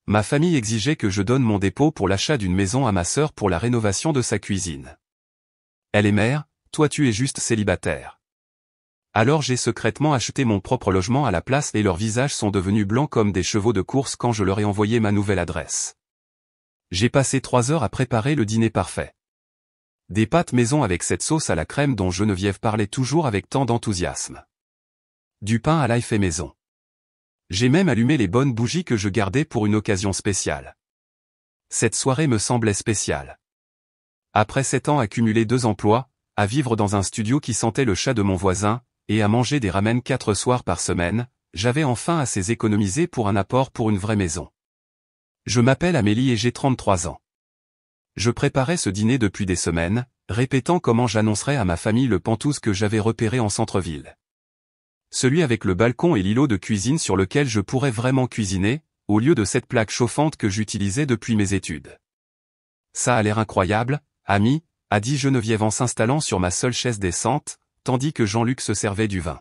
Ma famille exigeait que je donne mon dépôt pour l'achat d'une maison à ma sœur pour la rénovation de sa cuisine. Elle est mère, toi tu es juste célibataire. Alors j'ai secrètement acheté mon propre logement à la place et leurs visages sont devenus blancs comme des chevaux de course quand je leur ai envoyé ma nouvelle adresse. J'ai passé 3 heures à préparer le dîner parfait. Des pâtes maison avec cette sauce à la crème dont Geneviève parlait toujours avec tant d'enthousiasme. Du pain à l'ail fait maison. J'ai même allumé les bonnes bougies que je gardais pour une occasion spéciale. Cette soirée me semblait spéciale. Après 7 ans à cumuler 2 emplois, à vivre dans un studio qui sentait le chat de mon voisin, et à manger des ramen 4 soirs par semaine, j'avais enfin assez économisé pour un apport pour une vraie maison. Je m'appelle Amélie et j'ai 33 ans. Je préparais ce dîner depuis des semaines, répétant comment j'annoncerais à ma famille le Pantouse que j'avais repéré en centre-ville. Celui avec le balcon et l'îlot de cuisine sur lequel je pourrais vraiment cuisiner, au lieu de cette plaque chauffante que j'utilisais depuis mes études. Ça a l'air incroyable, ami, a dit Geneviève en s'installant sur ma seule chaise décente, tandis que Jean-Luc se servait du vin.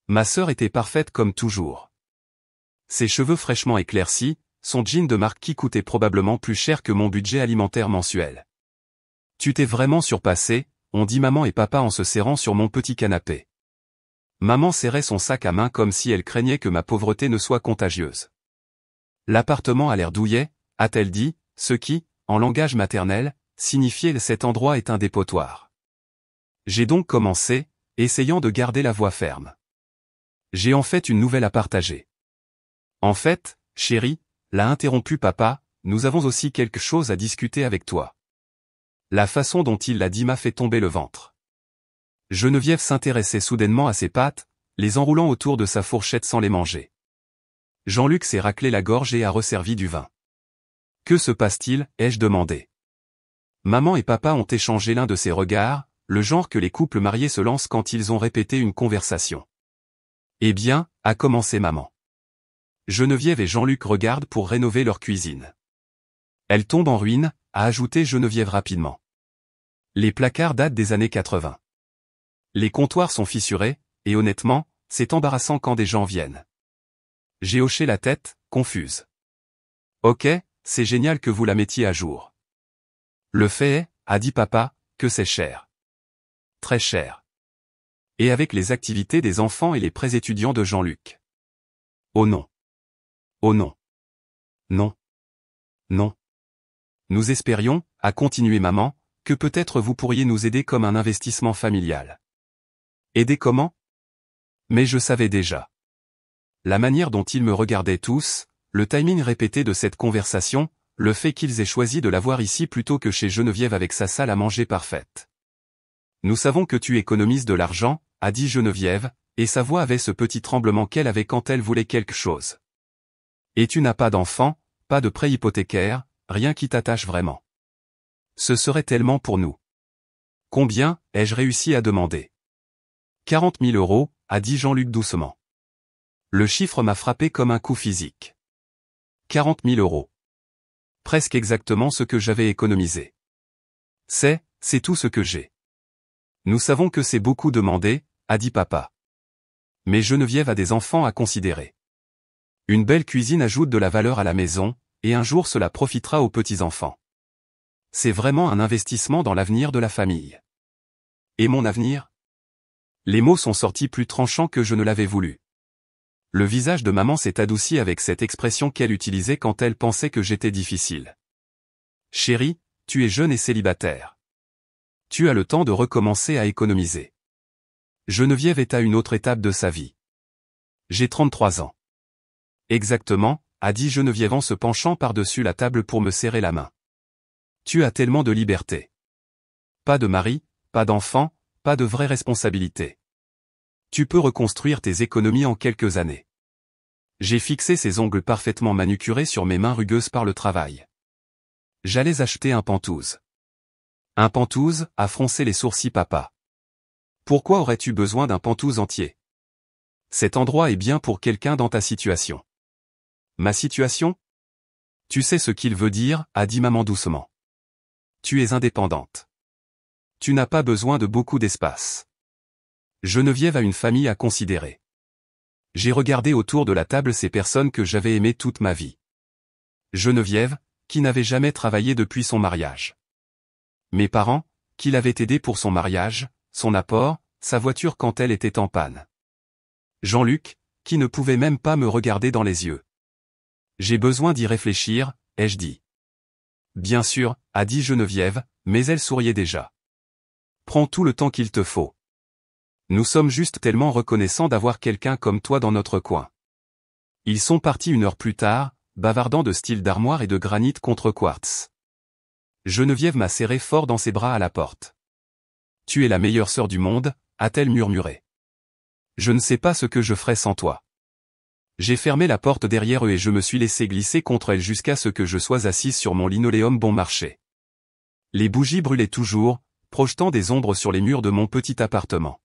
Ma sœur était parfaite comme toujours. Ses cheveux fraîchement éclaircis, son jean de marque qui coûtait probablement plus cher que mon budget alimentaire mensuel. Tu t'es vraiment surpassé, ont dit maman et papa en se serrant sur mon petit canapé. Maman serrait son sac à main comme si elle craignait que ma pauvreté ne soit contagieuse. L'appartement a l'air douillet, a-t-elle dit, ce qui, en langage maternel, signifiait cet endroit est un dépotoir. J'ai donc commencé, essayant de garder la voix ferme. J'ai en fait une nouvelle à partager. En fait, chérie, l'a interrompu papa, nous avons aussi quelque chose à discuter avec toi. La façon dont il l'a dit m'a fait tomber le ventre. Geneviève s'intéressait soudainement à ses pâtes, les enroulant autour de sa fourchette sans les manger. Jean-Luc s'est raclé la gorge et a resservi du vin. Que se passe-t-il, ai-je demandé. Maman et papa ont échangé l'un de ces regards, le genre que les couples mariés se lancent quand ils ont répété une conversation. Eh bien, a commencé maman. Geneviève et Jean-Luc regardent pour rénover leur cuisine. Elle tombe en ruine, a ajouté Geneviève rapidement. Les placards datent des années 80. Les comptoirs sont fissurés, et honnêtement, c'est embarrassant quand des gens viennent. J'ai hoché la tête, confuse. Ok, c'est génial que vous la mettiez à jour. Le fait est, a dit papa, que c'est cher. Très cher. Et avec les activités des enfants et les prêts étudiants de Jean-Luc. Oh non. Oh non. Non. Non. Nous espérions, a continué maman, que peut-être vous pourriez nous aider comme un investissement familial. Aider comment? Mais je savais déjà. La manière dont ils me regardaient tous, le timing répété de cette conversation, le fait qu'ils aient choisi de la voir ici plutôt que chez Geneviève avec sa salle à manger parfaite. Nous savons que tu économises de l'argent, a dit Geneviève, et sa voix avait ce petit tremblement qu'elle avait quand elle voulait quelque chose. Et tu n'as pas d'enfant, pas de prêt hypothécaire, rien qui t'attache vraiment. Ce serait tellement pour nous. Combien, ai-je réussi à demander? 40 000 euros, a dit Jean-Luc doucement. Le chiffre m'a frappé comme un coup physique. 40 000 euros. Presque exactement ce que j'avais économisé. C'est tout ce que j'ai. Nous savons que c'est beaucoup demandé, a dit papa. Mais Geneviève a des enfants à considérer. Une belle cuisine ajoute de la valeur à la maison, et un jour cela profitera aux petits-enfants. C'est vraiment un investissement dans l'avenir de la famille. Et mon avenir? Les mots sont sortis plus tranchants que je ne l'avais voulu. Le visage de maman s'est adouci avec cette expression qu'elle utilisait quand elle pensait que j'étais difficile. Chérie, tu es jeune et célibataire. Tu as le temps de recommencer à économiser. Geneviève est à une autre étape de sa vie. J'ai 33 ans. Exactement, a dit Geneviève en se penchant par-dessus la table pour me serrer la main. Tu as tellement de liberté. Pas de mari, pas d'enfant, pas de vraie responsabilité. Tu peux reconstruire tes économies en quelques années. J'ai fixé ses ongles parfaitement manucurés sur mes mains rugueuses par le travail. J'allais acheter un Pantouse. Un Pantouse, a froncé les sourcils papa. Pourquoi aurais-tu besoin d'un Pantouse entier? Cet endroit est bien pour quelqu'un dans ta situation. Ma situation? Tu sais ce qu'il veut dire, a dit maman doucement. Tu es indépendante. Tu n'as pas besoin de beaucoup d'espace. Geneviève a une famille à considérer. J'ai regardé autour de la table ces personnes que j'avais aimées toute ma vie. Geneviève, qui n'avait jamais travaillé depuis son mariage. Mes parents, qui l'avaient aidé pour son mariage, son apport, sa voiture quand elle était en panne. Jean-Luc, qui ne pouvait même pas me regarder dans les yeux. J'ai besoin d'y réfléchir, ai-je dit. Bien sûr, a dit Geneviève, mais elle souriait déjà. Prends tout le temps qu'il te faut. Nous sommes juste tellement reconnaissants d'avoir quelqu'un comme toi dans notre coin. Ils sont partis 1 heure plus tard, bavardant de style d'armoire et de granit contre quartz. Geneviève m'a serré fort dans ses bras à la porte. Tu es la meilleure sœur du monde, a-t-elle murmuré. Je ne sais pas ce que je ferais sans toi. J'ai fermé la porte derrière eux et je me suis laissé glisser contre elle jusqu'à ce que je sois assise sur mon linoléum bon marché. Les bougies brûlaient toujours, projetant des ombres sur les murs de mon petit appartement.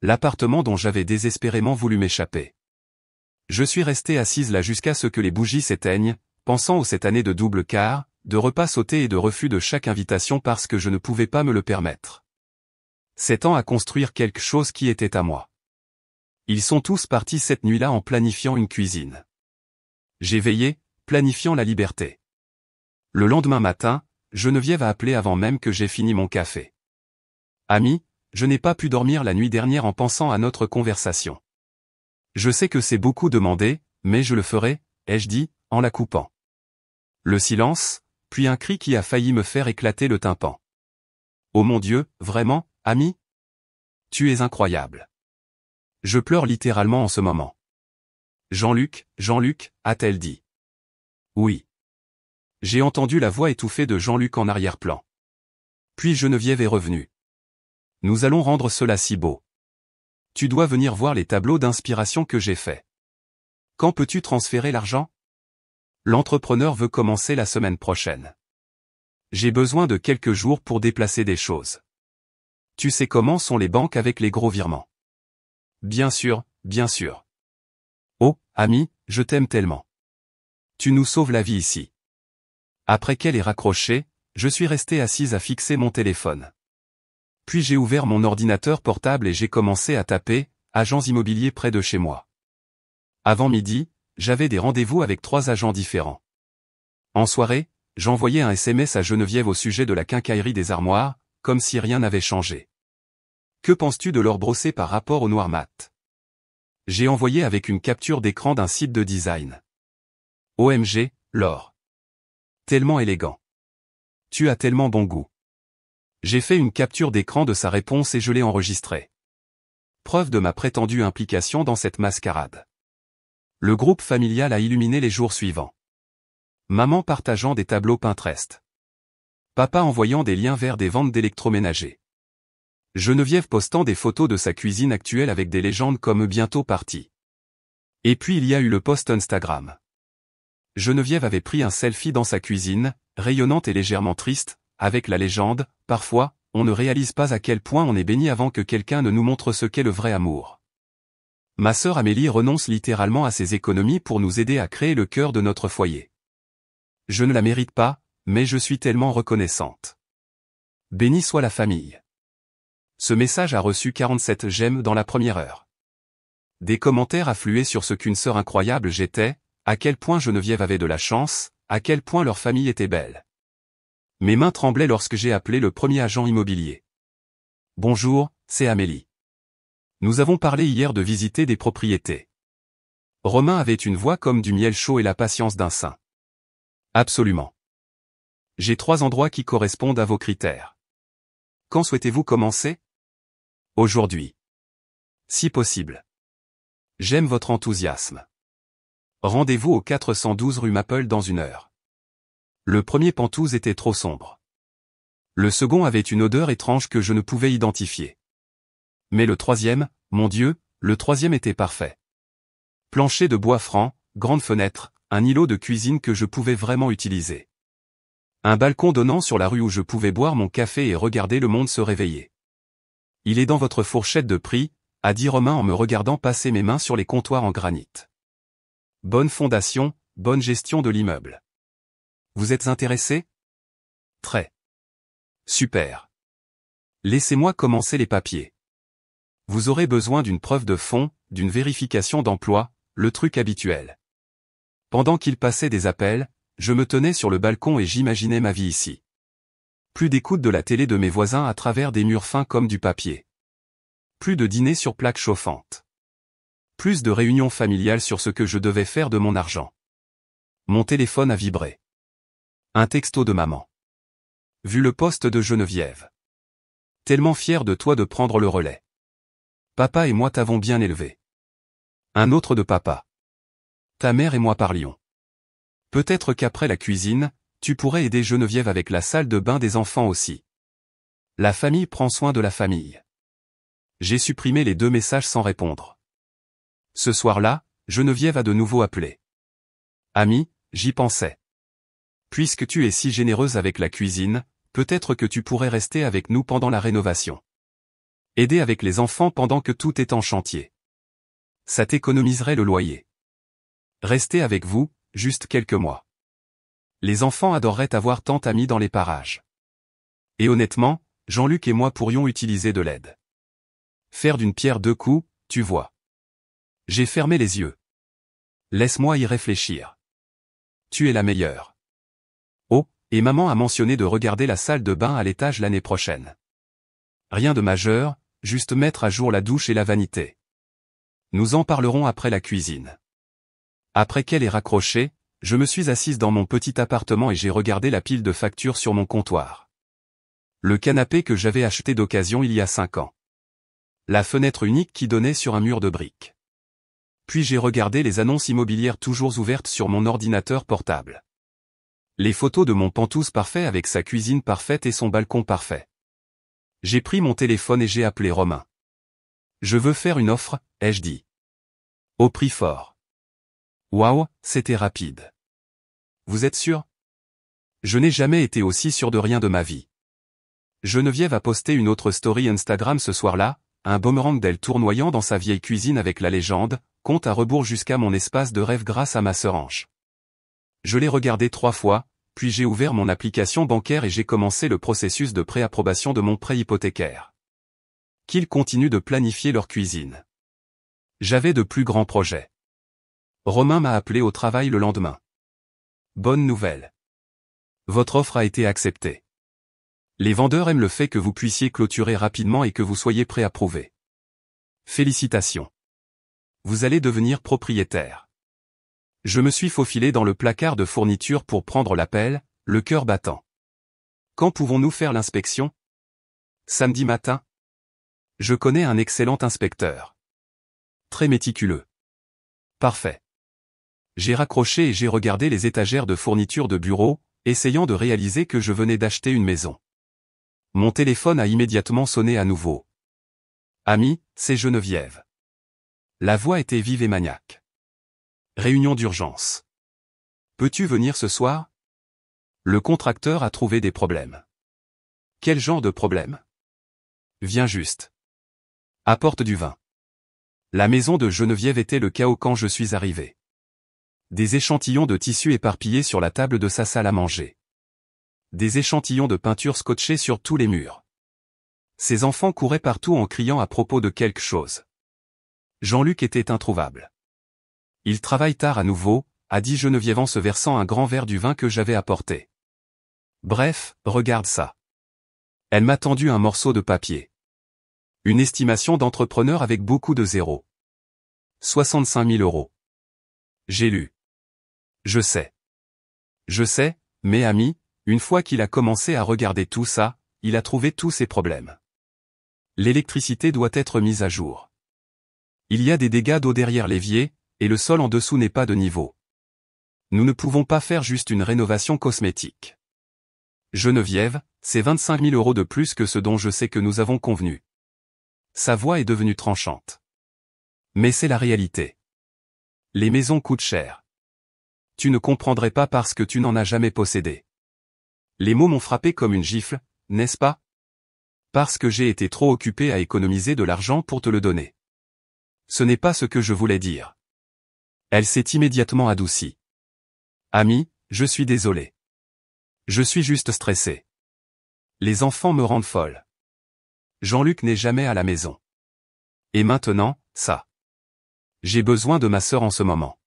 L'appartement dont j'avais désespérément voulu m'échapper. Je suis restée assise là jusqu'à ce que les bougies s'éteignent, pensant aux 7 années de double quart, de repas sautés et de refus de chaque invitation parce que je ne pouvais pas me le permettre. 7 ans à construire quelque chose qui était à moi. Ils sont tous partis cette nuit-là en planifiant une cuisine. J'ai veillé, planifiant la liberté. Le lendemain matin, Geneviève a appelé avant même que j'aie fini mon café. Ami, je n'ai pas pu dormir la nuit dernière en pensant à notre conversation. Je sais que c'est beaucoup demandé, mais je le ferai, ai-je dit, en la coupant. Le silence, puis un cri qui a failli me faire éclater le tympan. Oh mon Dieu, vraiment, ami? Tu es incroyable. Je pleure littéralement en ce moment. Jean-Luc, Jean-Luc, a-t-elle dit. Oui. J'ai entendu la voix étouffée de Jean-Luc en arrière-plan. Puis Geneviève est revenue. Nous allons rendre cela si beau. Tu dois venir voir les tableaux d'inspiration que j'ai faits. Quand peux-tu transférer l'argent? L'entrepreneur veut commencer la semaine prochaine. J'ai besoin de quelques jours pour déplacer des choses. Tu sais comment sont les banques avec les gros virements. Bien sûr, bien sûr. Oh, ami, je t'aime tellement. Tu nous sauves la vie ici. Après qu'elle ait raccroché, je suis restée assise à fixer mon téléphone. Puis j'ai ouvert mon ordinateur portable et j'ai commencé à taper « agents immobiliers près de chez moi ». Avant midi, j'avais des rendez-vous avec 3 agents différents. En soirée, j'envoyais un SMS à Geneviève au sujet de la quincaillerie des armoires, comme si rien n'avait changé. Que penses-tu de l'or brossé par rapport au noir mat? J'ai envoyé avec une capture d'écran d'un site de design. OMG, l'or. Tellement élégant. Tu as tellement bon goût. J'ai fait une capture d'écran de sa réponse et je l'ai enregistrée. Preuve de ma prétendue implication dans cette mascarade. Le groupe familial a illuminé les jours suivants. Maman partageant des tableaux Pinterest. Papa envoyant des liens vers des ventes d'électroménager. Geneviève postant des photos de sa cuisine actuelle avec des légendes comme bientôt parti. Et puis il y a eu le post Instagram. Geneviève avait pris un selfie dans sa cuisine, rayonnante et légèrement triste, avec la légende « Parfois, on ne réalise pas à quel point on est béni avant que quelqu'un ne nous montre ce qu'est le vrai amour. » Ma sœur Amélie renonce littéralement à ses économies pour nous aider à créer le cœur de notre foyer. Je ne la mérite pas, mais je suis tellement reconnaissante. Béni soit la famille. Ce message a reçu 47 j'aime dans la première heure. Des commentaires affluaient sur ce qu'une sœur incroyable j'étais, à quel point Geneviève avait de la chance, à quel point leur famille était belle. Mes mains tremblaient lorsque j'ai appelé le premier agent immobilier. Bonjour, c'est Amélie. Nous avons parlé hier de visiter des propriétés. Romain avait une voix comme du miel chaud et la patience d'un saint. Absolument. J'ai 3 endroits qui correspondent à vos critères. Quand souhaitez-vous commencer? Aujourd'hui. Si possible. J'aime votre enthousiasme. Rendez-vous au 412 rue Maple dans 1 heure. Le premier Penthouse était trop sombre. Le second avait une odeur étrange que je ne pouvais identifier. Mais le troisième, mon Dieu, le troisième était parfait. Plancher de bois franc, grande fenêtre, un îlot de cuisine que je pouvais vraiment utiliser. Un balcon donnant sur la rue où je pouvais boire mon café et regarder le monde se réveiller. Il est dans votre fourchette de prix, a dit Romain en me regardant passer mes mains sur les comptoirs en granit. Bonne fondation, bonne gestion de l'immeuble. Vous êtes intéressé? Très. Super. Laissez-moi commencer les papiers. Vous aurez besoin d'une preuve de fonds, d'une vérification d'emploi, le truc habituel. Pendant qu'il passait des appels, je me tenais sur le balcon et j'imaginais ma vie ici. Plus d'écoute de la télé de mes voisins à travers des murs fins comme du papier. Plus de dîners sur plaques chauffantes. Plus de réunions familiales sur ce que je devais faire de mon argent. Mon téléphone a vibré. Un texto de maman. Vu le poste de Geneviève. Tellement fier de toi de prendre le relais. Papa et moi t'avons bien élevé. Un autre de papa. Ta mère et moi parlions. Peut-être qu'après la cuisine, tu pourrais aider Geneviève avec la salle de bain des enfants aussi. La famille prend soin de la famille. J'ai supprimé les 2 messages sans répondre. Ce soir-là, Geneviève a de nouveau appelé. Ami, j'y pensais. Puisque tu es si généreuse avec la cuisine, peut-être que tu pourrais rester avec nous pendant la rénovation. Aider avec les enfants pendant que tout est en chantier. Ça t'économiserait le loyer. Rester avec vous, juste quelques mois. Les enfants adoreraient avoir tant amis dans les parages. Et honnêtement, Jean-Luc et moi pourrions utiliser de l'aide. Faire d'une pierre 2 coups, tu vois. J'ai fermé les yeux. Laisse-moi y réfléchir. Tu es la meilleure. Oh, et maman a mentionné de regarder la salle de bain à l'étage l'année prochaine. Rien de majeur, juste mettre à jour la douche et la vanité. Nous en parlerons après la cuisine. Après qu'elle ait raccroché, je me suis assise dans mon petit appartement et j'ai regardé la pile de factures sur mon comptoir. Le canapé que j'avais acheté d'occasion il y a 5 ans. La fenêtre unique qui donnait sur un mur de briques. Puis j'ai regardé les annonces immobilières toujours ouvertes sur mon ordinateur portable. Les photos de mon pantouse parfait avec sa cuisine parfaite et son balcon parfait. J'ai pris mon téléphone et j'ai appelé Romain. Je veux faire une offre, ai-je dit. Au prix fort. Waouh, c'était rapide. Vous êtes sûr? Je n'ai jamais été aussi sûr de rien de ma vie. Geneviève a posté une autre story Instagram ce soir-là, un boomerang d'elle tournoyant dans sa vieille cuisine avec la légende, compte à rebours jusqu'à mon espace de rêve grâce à ma sœur Ange. Je l'ai regardé 3 fois, puis j'ai ouvert mon application bancaire et j'ai commencé le processus de préapprobation de mon prêt hypothécaire. Qu'ils continuent de planifier leur cuisine. J'avais de plus grands projets. Romain m'a appelé au travail le lendemain. Bonne nouvelle. Votre offre a été acceptée. Les vendeurs aiment le fait que vous puissiez clôturer rapidement et que vous soyez préapprouvé. Félicitations. Vous allez devenir propriétaire. Je me suis faufilé dans le placard de fourniture pour prendre l'appel, le cœur battant. Quand pouvons-nous faire l'inspection? Samedi matin? Je connais un excellent inspecteur. Très méticuleux. Parfait. J'ai raccroché et j'ai regardé les étagères de fourniture de bureau, essayant de réaliser que je venais d'acheter une maison. Mon téléphone a immédiatement sonné à nouveau. Ami, c'est Geneviève. La voix était vive et maniaque. Réunion d'urgence. Peux-tu venir ce soir? Le contracteur a trouvé des problèmes. Quel genre de problème? Viens juste. Apporte du vin. La maison de Geneviève était le chaos quand je suis arrivé. Des échantillons de tissu éparpillés sur la table de sa salle à manger. Des échantillons de peinture scotchés sur tous les murs. Ses enfants couraient partout en criant à propos de quelque chose. Jean-Luc était introuvable. Il travaille tard à nouveau, a dit Geneviève en se versant un grand verre du vin que j'avais apporté. Bref, regarde ça. Elle m'a tendu un morceau de papier. Une estimation d'entrepreneur avec beaucoup de zéros. 65 000 €. J'ai lu. Je sais, mais ami, une fois qu'il a commencé à regarder tout ça, il a trouvé tous ses problèmes. L'électricité doit être mise à jour. Il y a des dégâts d'eau derrière l'évier, et le sol en dessous n'est pas de niveau. Nous ne pouvons pas faire juste une rénovation cosmétique. Geneviève, c'est 25 000 € de plus que ce dont je sais que nous avons convenu. Sa voix est devenue tranchante. Mais c'est la réalité. Les maisons coûtent cher. Tu ne comprendrais pas parce que tu n'en as jamais possédé. Les mots m'ont frappé comme une gifle, n'est-ce pas? Parce que j'ai été trop occupé à économiser de l'argent pour te le donner. Ce n'est pas ce que je voulais dire. Elle s'est immédiatement adoucie. Ami, je suis désolé. Je suis juste stressé. Les enfants me rendent folle. Jean-Luc n'est jamais à la maison. Et maintenant, ça. J'ai besoin de ma sœur en ce moment.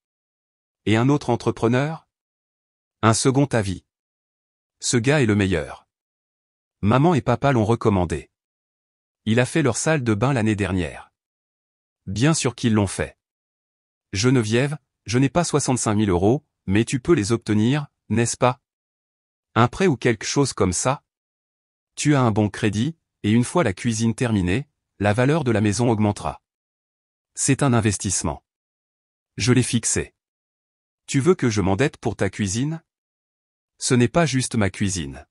Et un autre entrepreneur? Un second avis. Ce gars est le meilleur. Maman et papa l'ont recommandé. Il a fait leur salle de bain l'année dernière. Bien sûr qu'ils l'ont fait. Geneviève, je n'ai pas 65 000 euros, mais tu peux les obtenir, n'est-ce pas? Un prêt ou quelque chose comme ça? Tu as un bon crédit, et une fois la cuisine terminée, la valeur de la maison augmentera. C'est un investissement. Je l'ai fixé. Tu veux que je m'endette pour ta cuisine? Ce n'est pas juste ma cuisine.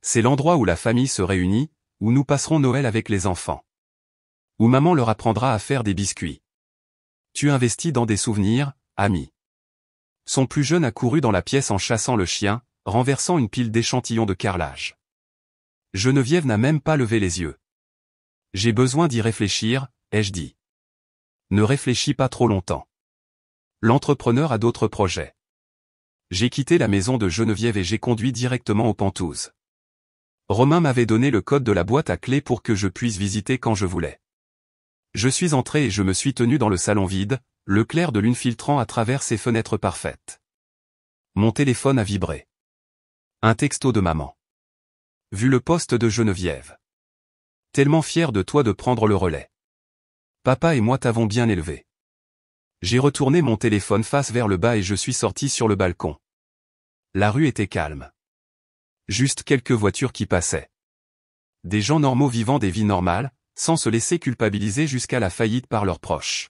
C'est l'endroit où la famille se réunit, où nous passerons Noël avec les enfants. Où maman leur apprendra à faire des biscuits. Tu investis dans des souvenirs, ami. Son plus jeune a couru dans la pièce en chassant le chien, renversant une pile d'échantillons de carrelage. Geneviève n'a même pas levé les yeux. J'ai besoin d'y réfléchir, ai-je dit. Ne réfléchis pas trop longtemps. L'entrepreneur a d'autres projets. J'ai quitté la maison de Geneviève et j'ai conduit directement aux Pentouses. Romain m'avait donné le code de la boîte à clés pour que je puisse visiter quand je voulais. Je suis entré et je me suis tenu dans le salon vide, le clair de lune filtrant à travers ses fenêtres parfaites. Mon téléphone a vibré. Un texto de maman. Vu le poste de Geneviève. Tellement fier de toi de prendre le relais. Papa et moi t'avons bien élevé. J'ai retourné mon téléphone face vers le bas et je suis sorti sur le balcon. La rue était calme. Juste quelques voitures qui passaient. Des gens normaux vivant des vies normales, sans se laisser culpabiliser jusqu'à la faillite par leurs proches.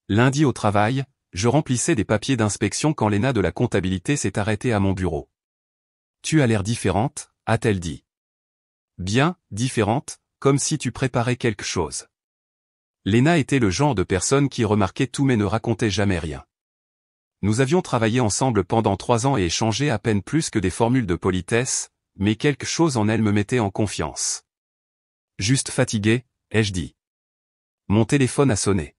Lundi au travail, je remplissais des papiers d'inspection quand Léna de la comptabilité s'est arrêtée à mon bureau. Tu as l'air différente, a-t-elle dit. Bien, différente, comme si tu préparais quelque chose. Léna était le genre de personne qui remarquait tout mais ne racontait jamais rien. Nous avions travaillé ensemble pendant 3 ans et échangé à peine plus que des formules de politesse, mais quelque chose en elle me mettait en confiance. Juste fatigué, ai-je dit. Mon téléphone a sonné.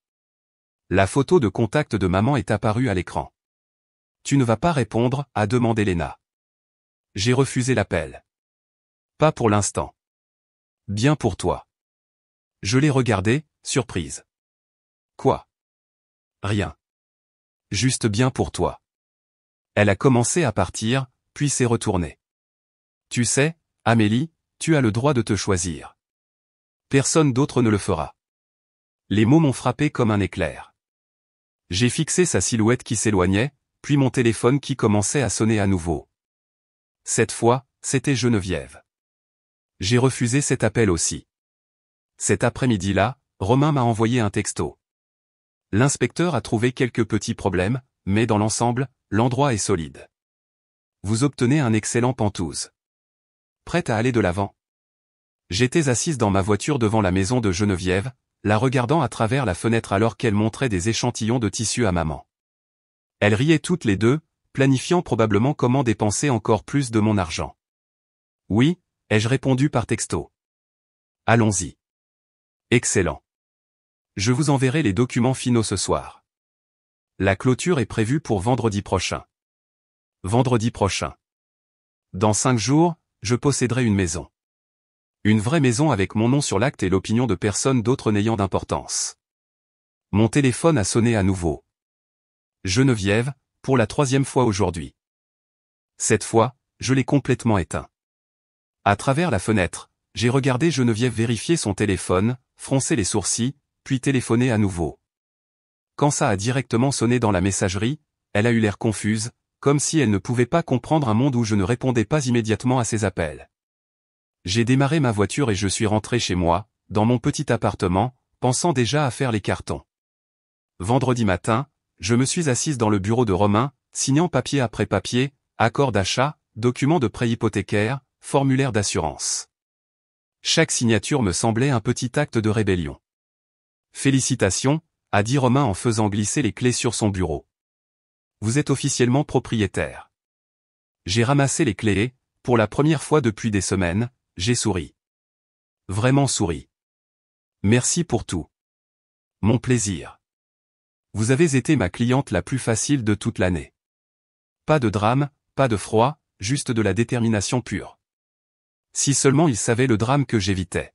La photo de contact de maman est apparue à l'écran. Tu ne vas pas répondre, a demandé Léna. J'ai refusé l'appel. Pas pour l'instant. Bien pour toi. Je l'ai regardé, surprise. Quoi? Rien. Juste bien pour toi. Elle a commencé à partir, puis s'est retournée. Tu sais, Amélie, tu as le droit de te choisir. Personne d'autre ne le fera. Les mots m'ont frappé comme un éclair. J'ai fixé sa silhouette qui s'éloignait, puis mon téléphone qui commençait à sonner à nouveau. Cette fois, c'était Geneviève. J'ai refusé cet appel aussi. Cet après-midi-là, Romain m'a envoyé un texto. L'inspecteur a trouvé quelques petits problèmes, mais dans l'ensemble, l'endroit est solide. Vous obtenez un excellent Pentouze. Prête à aller de l'avant? J'étais assise dans ma voiture devant la maison de Geneviève, la regardant à travers la fenêtre alors qu'elle montrait des échantillons de tissu à maman. Elles riaient toutes les deux, planifiant probablement comment dépenser encore plus de mon argent. Oui, ai-je répondu par texto. Allons-y. Excellent. Je vous enverrai les documents finaux ce soir. La clôture est prévue pour vendredi prochain. Vendredi prochain. Dans 5 jours, je posséderai une maison. Une vraie maison avec mon nom sur l'acte et l'opinion de personne d'autre n'ayant d'importance. Mon téléphone a sonné à nouveau. Geneviève, pour la 3e fois aujourd'hui. Cette fois, je l'ai complètement éteint. À travers la fenêtre, j'ai regardé Geneviève vérifier son téléphone, froncer les sourcils, puis téléphoner à nouveau. Quand ça a directement sonné dans la messagerie, elle a eu l'air confuse, comme si elle ne pouvait pas comprendre un monde où je ne répondais pas immédiatement à ses appels. J'ai démarré ma voiture et je suis rentré chez moi, dans mon petit appartement, pensant déjà à faire les cartons. Vendredi matin, je me suis assise dans le bureau de Romain, signant papier après papier, accord d'achat, document de prêt hypothécaire, formulaire d'assurance. Chaque signature me semblait un petit acte de rébellion. Félicitations, a dit Romain en faisant glisser les clés sur son bureau. Vous êtes officiellement propriétaire. J'ai ramassé les clés et, pour la première fois depuis des semaines, j'ai souri. Vraiment souri. Merci pour tout. Mon plaisir. Vous avez été ma cliente la plus facile de toute l'année. Pas de drame, pas de froid, juste de la détermination pure. Si seulement il savait le drame que j'évitais.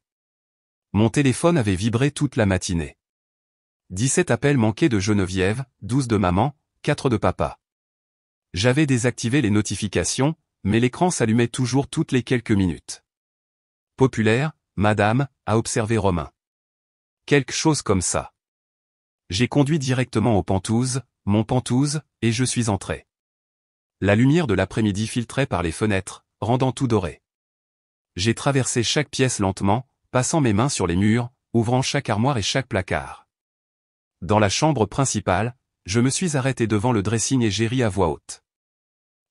Mon téléphone avait vibré toute la matinée. 17 appels manqués de Geneviève, 12 de maman, 4 de papa. J'avais désactivé les notifications, mais l'écran s'allumait toujours toutes les quelques minutes. Populaire, madame, a observé Romain. Quelque chose comme ça. J'ai conduit directement au Penthouse, mon Penthouse, et je suis entré. La lumière de l'après-midi filtrait par les fenêtres, rendant tout doré. J'ai traversé chaque pièce lentement, passant mes mains sur les murs, ouvrant chaque armoire et chaque placard. Dans la chambre principale, je me suis arrêté devant le dressing et j'ai ri à voix haute.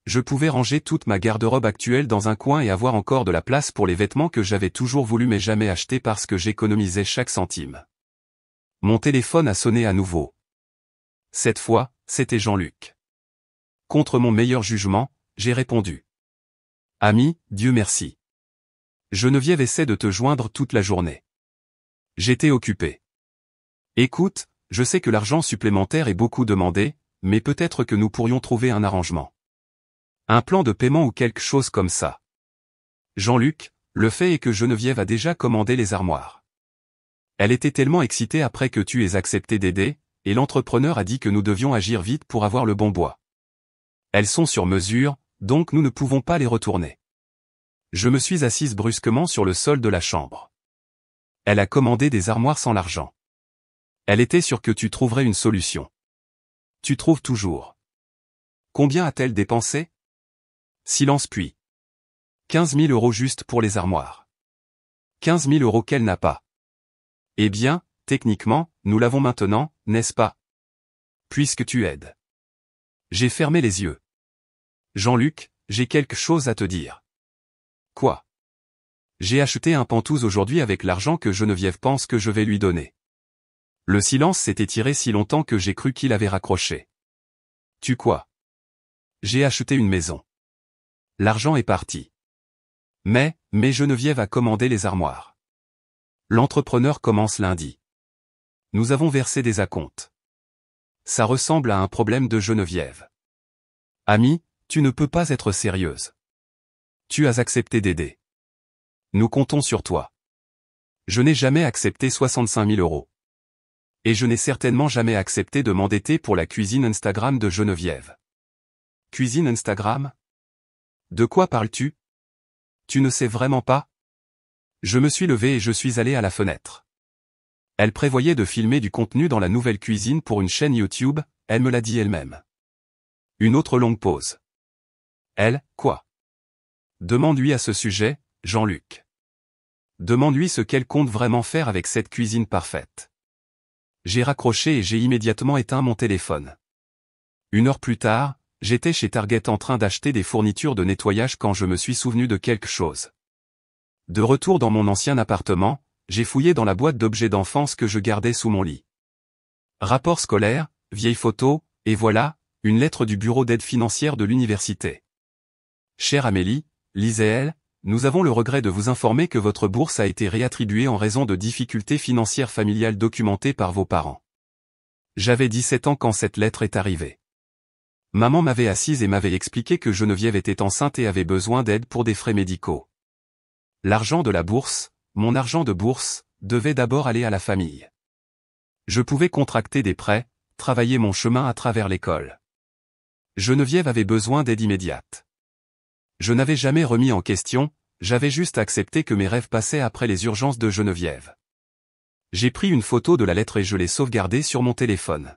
Je pouvais ranger toute ma garde-robe actuelle dans un coin et avoir encore de la place pour les vêtements que j'avais toujours voulu mais jamais achetés parce que j'économisais chaque centime. Mon téléphone a sonné à nouveau. Cette fois, c'était Jean-Luc. Contre mon meilleur jugement, j'ai répondu. Ami, Dieu merci. Geneviève essaie de te joindre toute la journée. J'étais occupé. Écoute, je sais que l'argent supplémentaire est beaucoup demandé, mais peut-être que nous pourrions trouver un arrangement. Un plan de paiement ou quelque chose comme ça. Jean-Luc, le fait est que Geneviève a déjà commandé les armoires. Elle était tellement excitée après que tu aies accepté d'aider, et l'entrepreneur a dit que nous devions agir vite pour avoir le bon bois. Elles sont sur mesure, donc nous ne pouvons pas les retourner. Je me suis assise brusquement sur le sol de la chambre. Elle a commandé des armoires sans l'argent. Elle était sûre que tu trouverais une solution. Tu trouves toujours. Combien a-t-elle dépensé? Silence puis. 15 000 € juste pour les armoires. 15 000 € qu'elle n'a pas. Eh bien, techniquement, nous l'avons maintenant, n'est-ce pas? Puisque tu aides. J'ai fermé les yeux. Jean-Luc, j'ai quelque chose à te dire. Quoi? J'ai acheté un Penthouse aujourd'hui avec l'argent que Geneviève pense que je vais lui donner. Le silence s'est étiré si longtemps que j'ai cru qu'il avait raccroché. Tu quoi? J'ai acheté une maison. L'argent est parti. Mais Geneviève a commandé les armoires. L'entrepreneur commence lundi. Nous avons versé des acomptes. Ça ressemble à un problème de Geneviève. Ami, tu ne peux pas être sérieuse. Tu as accepté d'aider. Nous comptons sur toi. Je n'ai jamais accepté 65 000 €. Et je n'ai certainement jamais accepté de m'endetter pour la cuisine Instagram de Geneviève. Cuisine Instagram? De quoi parles-tu? Tu ne sais vraiment pas? Je me suis levé et je suis allé à la fenêtre. Elle prévoyait de filmer du contenu dans la nouvelle cuisine pour une chaîne YouTube, elle me l'a dit elle-même. Une autre longue pause. Elle, quoi? Demande-lui à ce sujet, Jean-Luc. Demande-lui ce qu'elle compte vraiment faire avec cette cuisine parfaite. J'ai raccroché et j'ai immédiatement éteint mon téléphone. 1 heure plus tard, j'étais chez Target en train d'acheter des fournitures de nettoyage quand je me suis souvenu de quelque chose. De retour dans mon ancien appartement, j'ai fouillé dans la boîte d'objets d'enfance que je gardais sous mon lit. Rapport scolaire, vieilles photos, et voilà, une lettre du bureau d'aide financière de l'université. Chère Amélie, lisait-elle, nous avons le regret de vous informer que votre bourse a été réattribuée en raison de difficultés financières familiales documentées par vos parents. J'avais 17 ans quand cette lettre est arrivée. Maman m'avait assise et m'avait expliqué que Geneviève était enceinte et avait besoin d'aide pour des frais médicaux. L'argent de la bourse, mon argent de bourse, devait d'abord aller à la famille. Je pouvais contracter des prêts, travailler mon chemin à travers l'école. Geneviève avait besoin d'aide immédiate. Je n'avais jamais remis en question, j'avais juste accepté que mes rêves passaient après les urgences de Geneviève. J'ai pris une photo de la lettre et je l'ai sauvegardée sur mon téléphone.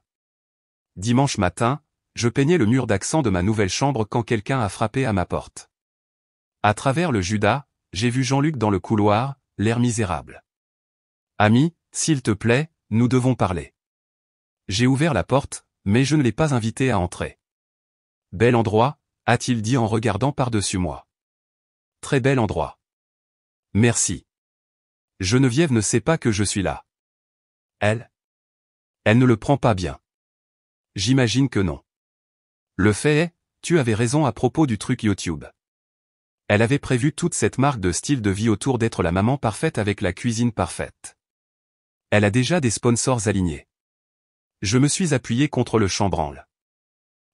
Dimanche matin, je peignais le mur d'accent de ma nouvelle chambre quand quelqu'un a frappé à ma porte. À travers le Judas, j'ai vu Jean-Luc dans le couloir, l'air misérable. Ami, s'il te plaît, nous devons parler. J'ai ouvert la porte, mais je ne l'ai pas invité à entrer. Bel endroit, a-t-il dit en regardant par-dessus moi. Très bel endroit. Merci. Geneviève ne sait pas que je suis là. Elle ne le prend pas bien. J'imagine que non. Le fait est, tu avais raison à propos du truc YouTube. Elle avait prévu toute cette marque de style de vie autour d'être la maman parfaite avec la cuisine parfaite. Elle a déjà des sponsors alignés. Je me suis appuyé contre le chambranle.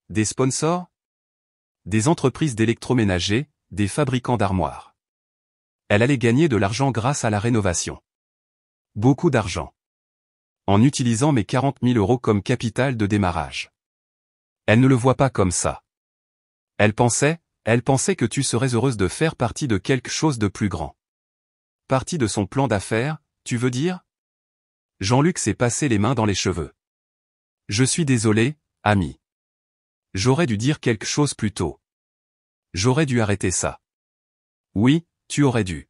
Des sponsors? Des entreprises d'électroménager, des fabricants d'armoires. Elle allait gagner de l'argent grâce à la rénovation. Beaucoup d'argent. En utilisant mes 40 000 € comme capital de démarrage. Elle ne le voit pas comme ça. Elle pensait que tu serais heureuse de faire partie de quelque chose de plus grand. Partie de son plan d'affaires, tu veux dire? Jean-Luc s'est passé les mains dans les cheveux. Je suis désolé, ami. J'aurais dû dire quelque chose plus tôt. J'aurais dû arrêter ça. Oui, tu aurais dû.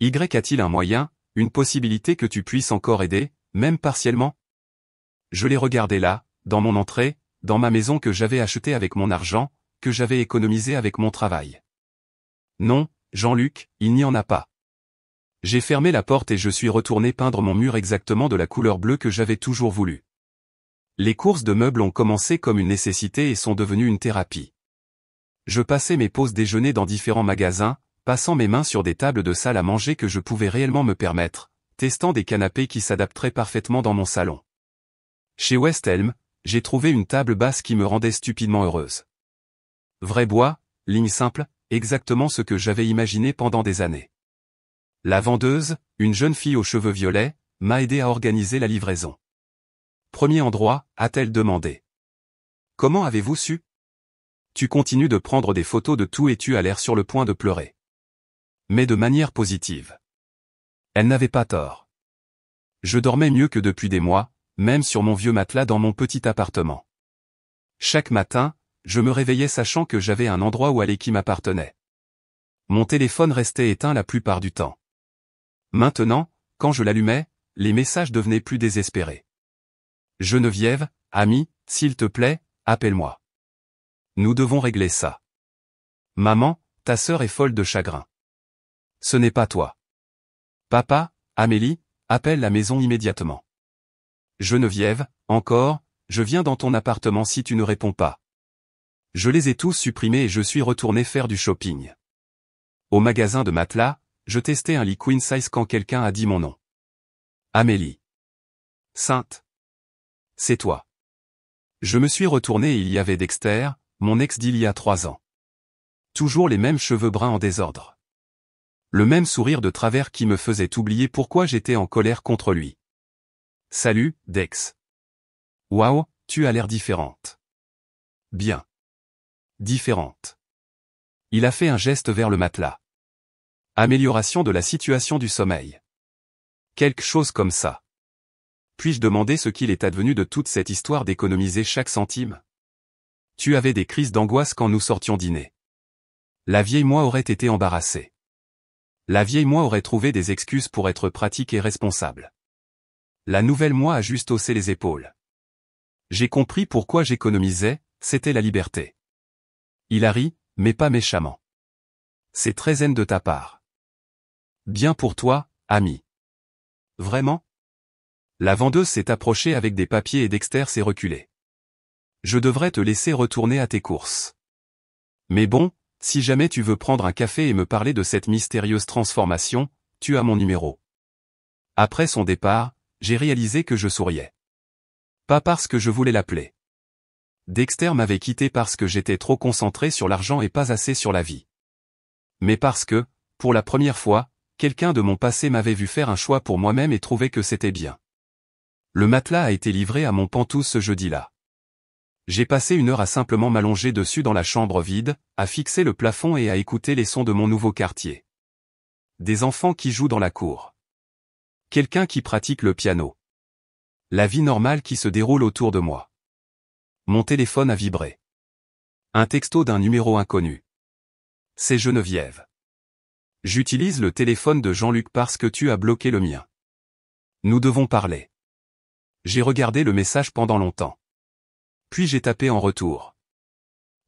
Y a-t-il un moyen, une possibilité que tu puisses encore aider, même partiellement? Je l'ai regardé là, dans mon entrée, dans ma maison que j'avais achetée avec mon argent, que j'avais économisé avec mon travail. Non, Jean-Luc, il n'y en a pas. J'ai fermé la porte et je suis retourné peindre mon mur exactement de la couleur bleue que j'avais toujours voulu. Les courses de meubles ont commencé comme une nécessité et sont devenues une thérapie. Je passais mes pauses déjeuner dans différents magasins, passant mes mains sur des tables de salle à manger que je pouvais réellement me permettre, testant des canapés qui s'adapteraient parfaitement dans mon salon. Chez West Elm, j'ai trouvé une table basse qui me rendait stupidement heureuse. Vrai bois, ligne simple, exactement ce que j'avais imaginé pendant des années. La vendeuse, une jeune fille aux cheveux violets, m'a aidé à organiser la livraison. Premier endroit, a-t-elle demandé. Comment avez-vous su? Tu continues de prendre des photos de tout et tu as l'air sur le point de pleurer. Mais de manière positive. Elle n'avait pas tort. Je dormais mieux que depuis des mois, même sur mon vieux matelas dans mon petit appartement. Chaque matin, je me réveillais sachant que j'avais un endroit où aller qui m'appartenait. Mon téléphone restait éteint la plupart du temps. Maintenant, quand je l'allumais, les messages devenaient plus désespérés. Geneviève, amie, s'il te plaît, appelle-moi. Nous devons régler ça. Maman, ta sœur est folle de chagrin. Ce n'est pas toi. Papa, Amélie, appelle la maison immédiatement. Geneviève, encore, je viens dans ton appartement si tu ne réponds pas. Je les ai tous supprimés et je suis retourné faire du shopping. Au magasin de matelas, je testais un lit queen size quand quelqu'un a dit mon nom. Amélie. Sainte. C'est toi. Je me suis retourné et il y avait Dexter, mon ex d'il y a 3 ans. Toujours les mêmes cheveux bruns en désordre. Le même sourire de travers qui me faisait oublier pourquoi j'étais en colère contre lui. Salut, Dex. Waouh, tu as l'air différente. Bien. Différente. Il a fait un geste vers le matelas. Amélioration de la situation du sommeil. Quelque chose comme ça. Puis-je demander ce qu'il est advenu de toute cette histoire d'économiser chaque centime? Tu avais des crises d'angoisse quand nous sortions dîner. La vieille moi aurait été embarrassée. La vieille moi aurait trouvé des excuses pour être pratique et responsable. La nouvelle moi a juste haussé les épaules. J'ai compris pourquoi j'économisais, c'était la liberté. Il a ri, mais pas méchamment. C'est très zen de ta part. Bien pour toi, ami. Vraiment? La vendeuse s'est approchée avec des papiers et Dexter s'est reculé. Je devrais te laisser retourner à tes courses. Mais bon, si jamais tu veux prendre un café et me parler de cette mystérieuse transformation, tu as mon numéro. Après son départ, j'ai réalisé que je souriais. Pas parce que je voulais l'appeler. Dexter m'avait quitté parce que j'étais trop concentré sur l'argent et pas assez sur la vie. Mais parce que, pour la première fois, quelqu'un de mon passé m'avait vu faire un choix pour moi-même et trouvait que c'était bien. Le matelas a été livré à mon pantouse ce jeudi-là. J'ai passé 1 heure à simplement m'allonger dessus dans la chambre vide, à fixer le plafond et à écouter les sons de mon nouveau quartier. Des enfants qui jouent dans la cour. Quelqu'un qui pratique le piano. La vie normale qui se déroule autour de moi. Mon téléphone a vibré. Un texto d'un numéro inconnu. C'est Geneviève. J'utilise le téléphone de Jean-Luc parce que tu as bloqué le mien. Nous devons parler. J'ai regardé le message pendant longtemps. Puis j'ai tapé en retour.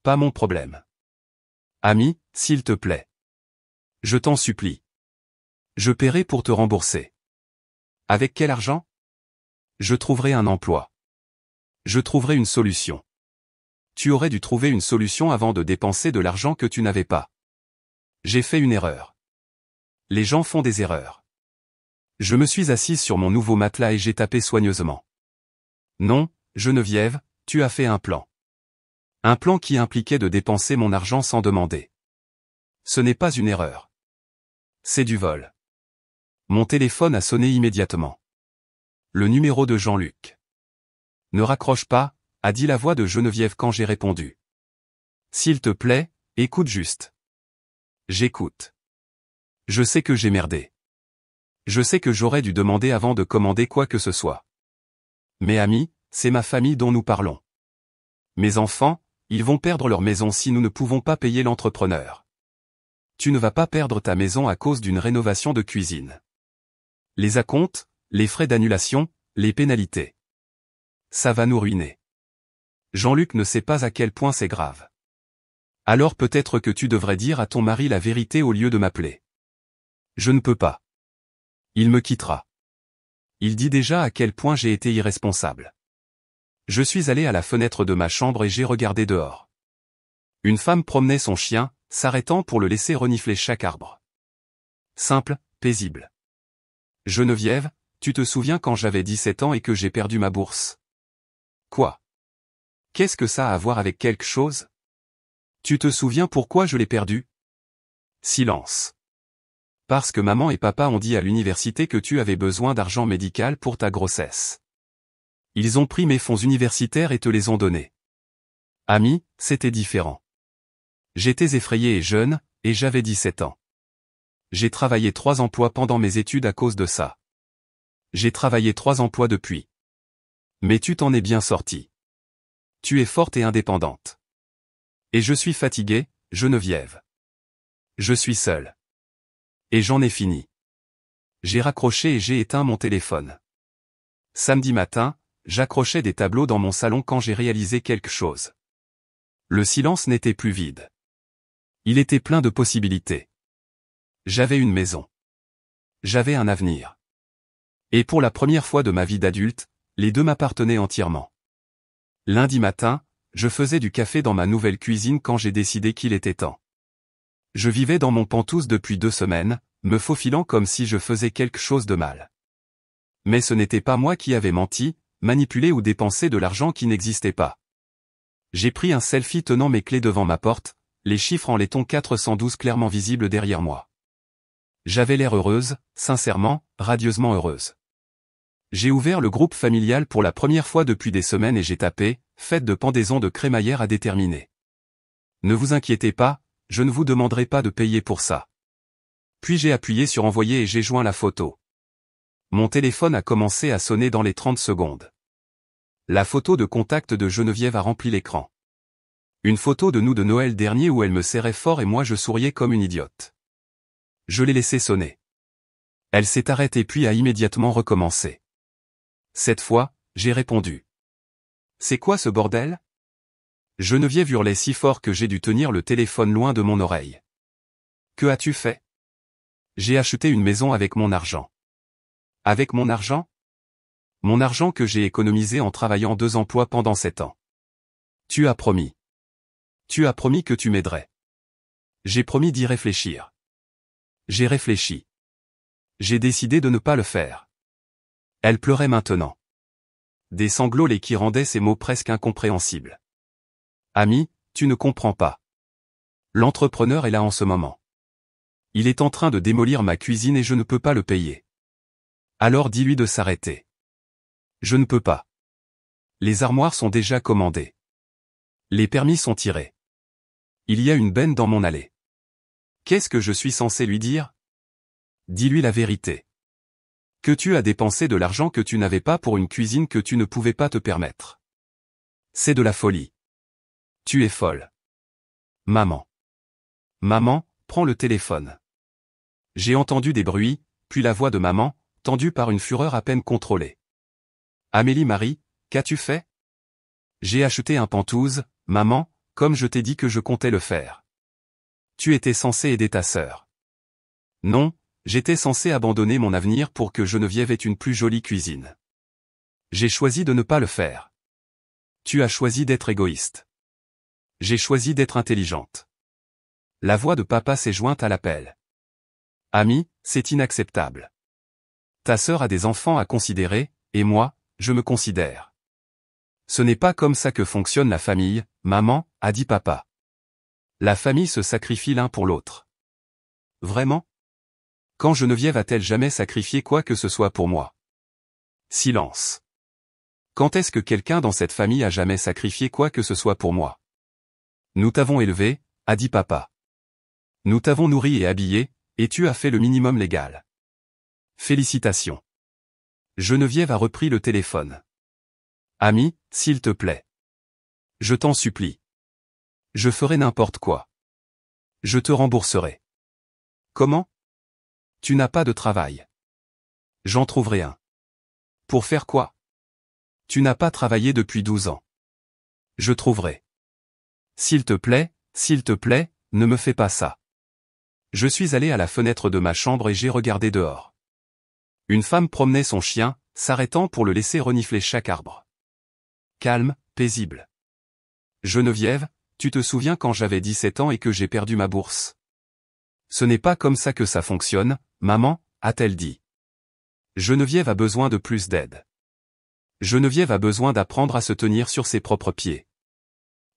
Pas mon problème. Ami, s'il te plaît. Je t'en supplie. Je paierai pour te rembourser. Avec quel argent? Je trouverai un emploi. Je trouverai une solution. Tu aurais dû trouver une solution avant de dépenser de l'argent que tu n'avais pas. J'ai fait une erreur. Les gens font des erreurs. Je me suis assise sur mon nouveau matelas et j'ai tapé soigneusement. Non, Geneviève, tu as fait un plan. Un plan qui impliquait de dépenser mon argent sans demander. Ce n'est pas une erreur. C'est du vol. Mon téléphone a sonné immédiatement. Le numéro de Jean-Luc. Ne raccroche pas, a dit la voix de Geneviève quand j'ai répondu. S'il te plaît, écoute juste. J'écoute. Je sais que j'ai merdé. Je sais que j'aurais dû demander avant de commander quoi que ce soit. Mais Ami, c'est ma famille dont nous parlons. Mes enfants, ils vont perdre leur maison si nous ne pouvons pas payer l'entrepreneur. Tu ne vas pas perdre ta maison à cause d'une rénovation de cuisine. Les acomptes, les frais d'annulation, les pénalités. Ça va nous ruiner. Jean-Luc ne sait pas à quel point c'est grave. Alors peut-être que tu devrais dire à ton mari la vérité au lieu de m'appeler. Je ne peux pas. Il me quittera. Il dit déjà à quel point j'ai été irresponsable. Je suis allé à la fenêtre de ma chambre et j'ai regardé dehors. Une femme promenait son chien, s'arrêtant pour le laisser renifler chaque arbre. Simple, paisible. Geneviève, tu te souviens quand j'avais 17 ans et que j'ai perdu ma bourse? Quoi? Qu'est-ce que ça a à voir avec quelque chose? Tu te souviens pourquoi je l'ai perdue? Silence. Parce que maman et papa ont dit à l'université que tu avais besoin d'argent médical pour ta grossesse. Ils ont pris mes fonds universitaires et te les ont donnés. Ami, c'était différent. J'étais effrayé et jeune, et j'avais 17 ans. J'ai travaillé 3 emplois pendant mes études à cause de ça. J'ai travaillé 3 emplois depuis. Mais tu t'en es bien sortie. Tu es forte et indépendante. Et je suis fatigué, Geneviève. Je suis seul. Et j'en ai fini. J'ai raccroché et j'ai éteint mon téléphone. Samedi matin, j'accrochais des tableaux dans mon salon quand j'ai réalisé quelque chose. Le silence n'était plus vide. Il était plein de possibilités. J'avais une maison. J'avais un avenir. Et pour la première fois de ma vie d'adulte, les deux m'appartenaient entièrement. Lundi matin, je faisais du café dans ma nouvelle cuisine quand j'ai décidé qu'il était temps. Je vivais dans mon pantouse depuis 2 semaines, me faufilant comme si je faisais quelque chose de mal. Mais ce n'était pas moi qui avais menti, manipulé ou dépensé de l'argent qui n'existait pas. J'ai pris un selfie tenant mes clés devant ma porte, les chiffres en laiton 412 clairement visibles derrière moi. J'avais l'air heureuse, sincèrement, radieusement heureuse. J'ai ouvert le groupe familial pour la première fois depuis des semaines et j'ai tapé « Fête de pendaison de crémaillère à déterminer ». Ne vous inquiétez pas, je ne vous demanderai pas de payer pour ça. Puis j'ai appuyé sur envoyer et j'ai joint la photo. Mon téléphone a commencé à sonner dans les 30 secondes. La photo de contact de Geneviève a rempli l'écran. Une photo de nous de Noël dernier où elle me serrait fort et moi je souriais comme une idiote. Je l'ai laissé sonner. Elle s'est arrêtée puis a immédiatement recommencé. Cette fois, j'ai répondu. C'est quoi ce bordel? Geneviève hurlait si fort que j'ai dû tenir le téléphone loin de mon oreille. Que as-tu fait? J'ai acheté une maison avec mon argent. Avec mon argent? Mon argent que j'ai économisé en travaillant 2 emplois pendant 7 ans. Tu as promis. Tu as promis que tu m'aiderais. J'ai promis d'y réfléchir. J'ai réfléchi. J'ai décidé de ne pas le faire. Elle pleurait maintenant. Des sanglots qui rendaient ses mots presque incompréhensibles. Ami, tu ne comprends pas. L'entrepreneur est là en ce moment. Il est en train de démolir ma cuisine et je ne peux pas le payer. Alors dis-lui de s'arrêter. Je ne peux pas. Les armoires sont déjà commandées. Les permis sont tirés. Il y a une benne dans mon allée. Qu'est-ce que je suis censé lui dire? Dis-lui la vérité. Que tu as dépensé de l'argent que tu n'avais pas pour une cuisine que tu ne pouvais pas te permettre. C'est de la folie. Tu es folle. Maman. Maman, prends le téléphone. J'ai entendu des bruits, puis la voix de maman, tendue par une fureur à peine contrôlée. Amélie Marie, qu'as-tu fait? J'ai acheté un pantouse, maman, comme je t'ai dit que je comptais le faire. Tu étais censé aider ta sœur. Non, j'étais censé abandonner mon avenir pour que Geneviève ait une plus jolie cuisine. J'ai choisi de ne pas le faire. Tu as choisi d'être égoïste. J'ai choisi d'être intelligente. La voix de papa s'est jointe à l'appel. Ami, c'est inacceptable. Ta sœur a des enfants à considérer, et moi, je me considère. Ce n'est pas comme ça que fonctionne la famille, maman, a dit papa. La famille se sacrifie l'un pour l'autre. Vraiment? Quand Geneviève a-t-elle jamais sacrifié quoi que ce soit pour moi? Silence. Quand est-ce que quelqu'un dans cette famille a jamais sacrifié quoi que ce soit pour moi? Nous t'avons élevé, a dit papa. Nous t'avons nourri et habillé, et tu as fait le minimum légal. Félicitations. Geneviève a repris le téléphone. Ami, s'il te plaît. Je t'en supplie. Je ferai n'importe quoi. Je te rembourserai. Comment? Tu n'as pas de travail. J'en trouverai un. Pour faire quoi? Tu n'as pas travaillé depuis 12 ans. Je trouverai. S'il te plaît, ne me fais pas ça. Je suis allé à la fenêtre de ma chambre et j'ai regardé dehors. Une femme promenait son chien, s'arrêtant pour le laisser renifler chaque arbre. Calme, paisible. Geneviève, tu te souviens quand j'avais 17 ans et que j'ai perdu ma bourse? Ce n'est pas comme ça que ça fonctionne, maman, a-t-elle dit. Geneviève a besoin de plus d'aide. Geneviève a besoin d'apprendre à se tenir sur ses propres pieds.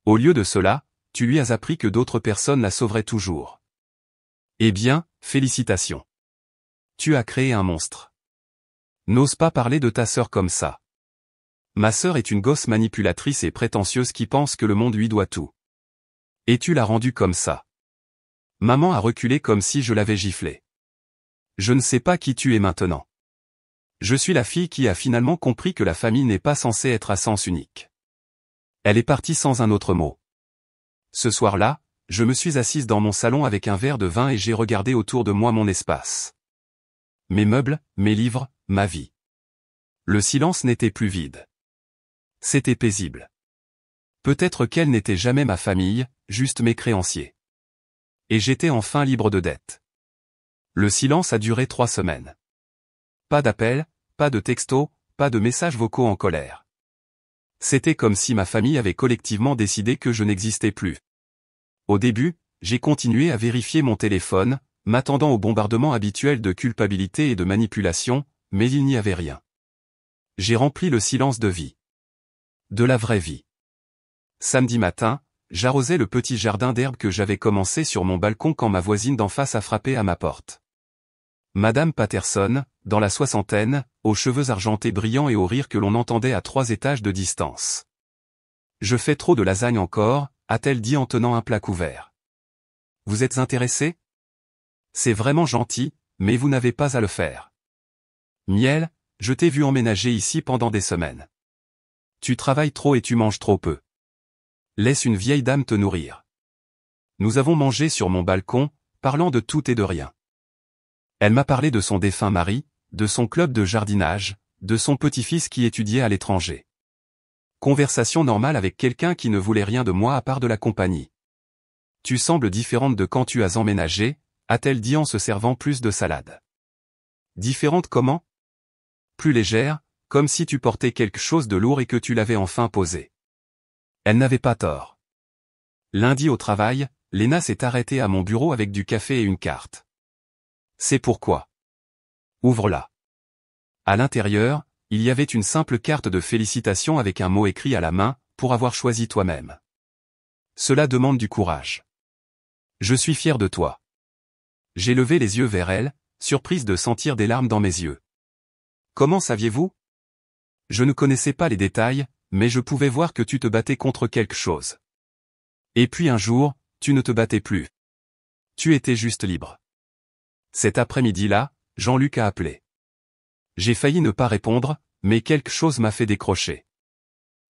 Au lieu de cela, tu lui as appris que d'autres personnes la sauveraient toujours. Eh bien, félicitations. Tu as créé un monstre. N'ose pas parler de ta sœur comme ça. Ma sœur est une gosse manipulatrice et prétentieuse qui pense que le monde lui doit tout. Et tu l'as rendue comme ça. Maman a reculé comme si je l'avais giflée. Je ne sais pas qui tu es maintenant. Je suis la fille qui a finalement compris que la famille n'est pas censée être à sens unique. Elle est partie sans un autre mot. Ce soir-là, je me suis assise dans mon salon avec un verre de vin et j'ai regardé autour de moi mon espace. Mes meubles, mes livres, ma vie. Le silence n'était plus vide. C'était paisible. Peut-être qu'elle n'était jamais ma famille, juste mes créanciers. Et j'étais enfin libre de dettes. Le silence a duré 3 semaines. Pas d'appels, pas de textos, pas de messages vocaux en colère. C'était comme si ma famille avait collectivement décidé que je n'existais plus. Au début, j'ai continué à vérifier mon téléphone, m'attendant au bombardement habituel de culpabilité et de manipulation, mais il n'y avait rien. J'ai rempli le silence de vie. De la vraie vie. Samedi matin, j'arrosais le petit jardin d'herbe que j'avais commencé sur mon balcon quand ma voisine d'en face a frappé à ma porte. Madame Patterson, dans la soixantaine, aux cheveux argentés brillants et au rire que l'on entendait à 3 étages de distance. Je fais trop de lasagne encore, a-t-elle dit en tenant un plat couvert. Vous êtes intéressé? C'est vraiment gentil, mais vous n'avez pas à le faire. Miel, je t'ai vu emménager ici pendant des semaines. Tu travailles trop et tu manges trop peu. Laisse une vieille dame te nourrir. Nous avons mangé sur mon balcon, parlant de tout et de rien. Elle m'a parlé de son défunt mari, de son club de jardinage, de son petit-fils qui étudiait à l'étranger. Conversation normale avec quelqu'un qui ne voulait rien de moi à part de la compagnie. Tu sembles différente de quand tu as emménagé, a-t-elle dit en se servant plus de salade. Différente comment? Plus légère, comme si tu portais quelque chose de lourd et que tu l'avais enfin posé. Elle n'avait pas tort. Lundi au travail, Léna s'est arrêtée à mon bureau avec du café et une carte. C'est pourquoi. Ouvre-la. À l'intérieur, il y avait une simple carte de félicitations avec un mot écrit à la main, pour avoir choisi toi-même. Cela demande du courage. Je suis fier de toi. J'ai levé les yeux vers elle, surprise de sentir des larmes dans mes yeux. Comment saviez-vous? Je ne connaissais pas les détails, mais je pouvais voir que tu te battais contre quelque chose. Et puis un jour, tu ne te battais plus. Tu étais juste libre. Cet après-midi-là, Jean-Luc a appelé. J'ai failli ne pas répondre, mais quelque chose m'a fait décrocher.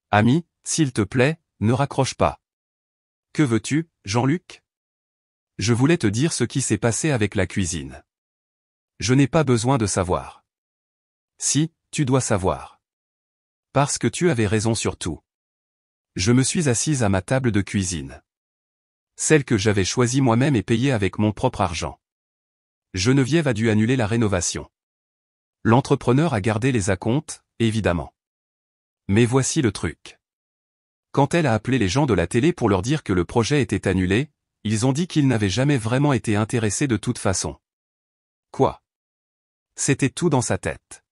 Ami, s'il te plaît, ne raccroche pas. Que veux-tu, Jean-Luc? Je voulais te dire ce qui s'est passé avec la cuisine. Je n'ai pas besoin de savoir. Si, tu dois savoir. Parce que tu avais raison sur tout. Je me suis assise à ma table de cuisine. Celle que j'avais choisie moi-même et payée avec mon propre argent. Geneviève a dû annuler la rénovation. L'entrepreneur a gardé les acomptes, évidemment. Mais voici le truc. Quand elle a appelé les gens de la télé pour leur dire que le projet était annulé, ils ont dit qu'ils n'avaient jamais vraiment été intéressés de toute façon. Quoi? C'était tout dans sa tête.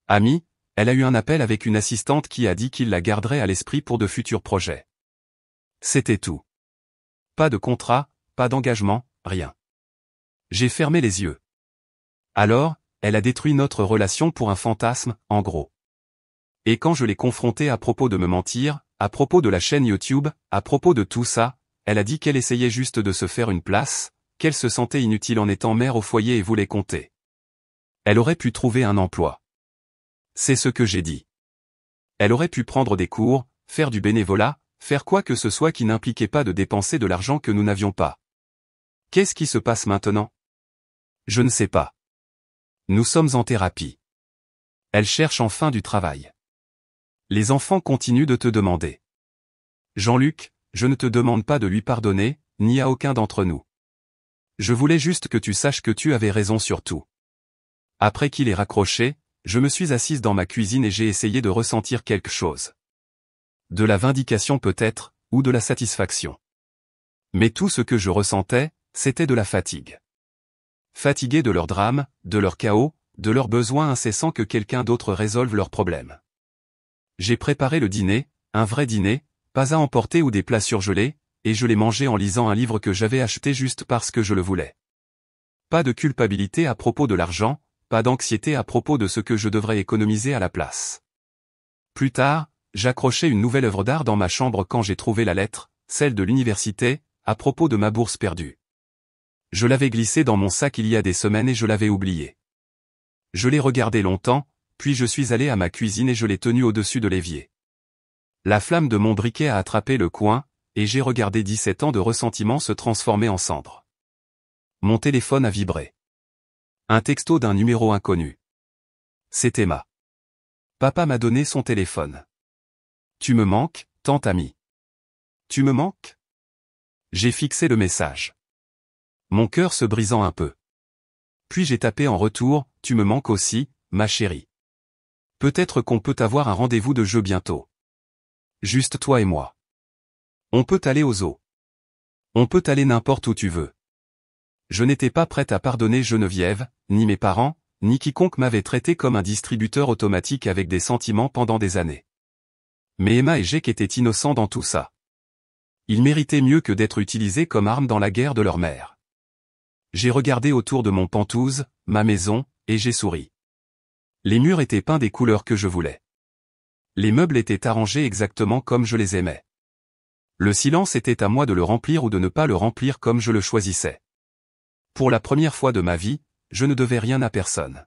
Ami, elle a eu un appel avec une assistante qui a dit qu'il la garderait à l'esprit pour de futurs projets. C'était tout. Pas de contrat, pas d'engagement, rien. J'ai fermé les yeux. Alors, elle a détruit notre relation pour un fantasme, en gros. Et quand je l'ai confrontée à propos de me mentir, à propos de la chaîne YouTube, à propos de tout ça, elle a dit qu'elle essayait juste de se faire une place, qu'elle se sentait inutile en étant mère au foyer et voulait compter. Elle aurait pu trouver un emploi. C'est ce que j'ai dit. Elle aurait pu prendre des cours, faire du bénévolat, faire quoi que ce soit qui n'impliquait pas de dépenser de l'argent que nous n'avions pas. Qu'est-ce qui se passe maintenant? Je ne sais pas. Nous sommes en thérapie. Elle cherche enfin du travail. Les enfants continuent de te demander. Jean-Luc, je ne te demande pas de lui pardonner, ni à aucun d'entre nous. Je voulais juste que tu saches que tu avais raison sur tout. Après qu'il ait raccroché, je me suis assise dans ma cuisine et j'ai essayé de ressentir quelque chose. De la vindication peut-être, ou de la satisfaction. Mais tout ce que je ressentais, c'était de la fatigue. Fatigué de leur drame, de leur chaos, de leur besoin incessant que quelqu'un d'autre résolve leurs problèmes. J'ai préparé le dîner, un vrai dîner, pas à emporter ou des plats surgelés, et je l'ai mangé en lisant un livre que j'avais acheté juste parce que je le voulais. Pas de culpabilité à propos de l'argent, pas d'anxiété à propos de ce que je devrais économiser à la place. Plus tard, j'accrochais une nouvelle œuvre d'art dans ma chambre quand j'ai trouvé la lettre, celle de l'université, à propos de ma bourse perdue. Je l'avais glissée dans mon sac il y a des semaines et je l'avais oubliée. Je l'ai regardée longtemps, puis je suis allé à ma cuisine et je l'ai tenue au-dessus de l'évier. La flamme de mon briquet a attrapé le coin, et j'ai regardé 17 ans de ressentiment se transformer en cendres. Mon téléphone a vibré. Un texto d'un numéro inconnu. C'est Emma. Papa m'a donné son téléphone. Tu me manques, tante amie. Tu me manques? J'ai fixé le message. Mon cœur se brisant un peu. Puis j'ai tapé en retour, tu me manques aussi, ma chérie. Peut-être qu'on peut avoir un rendez-vous de jeu bientôt. Juste toi et moi. On peut aller au zoo. On peut aller n'importe où tu veux. Je n'étais pas prête à pardonner Geneviève, ni mes parents, ni quiconque m'avait traité comme un distributeur automatique avec des sentiments pendant des années. Mais Emma et Jake étaient innocents dans tout ça. Ils méritaient mieux que d'être utilisés comme armes dans la guerre de leur mère. J'ai regardé autour de mon penthouse, ma maison, et j'ai souri. Les murs étaient peints des couleurs que je voulais. Les meubles étaient arrangés exactement comme je les aimais. Le silence était à moi de le remplir ou de ne pas le remplir comme je le choisissais. Pour la première fois de ma vie, je ne devais rien à personne.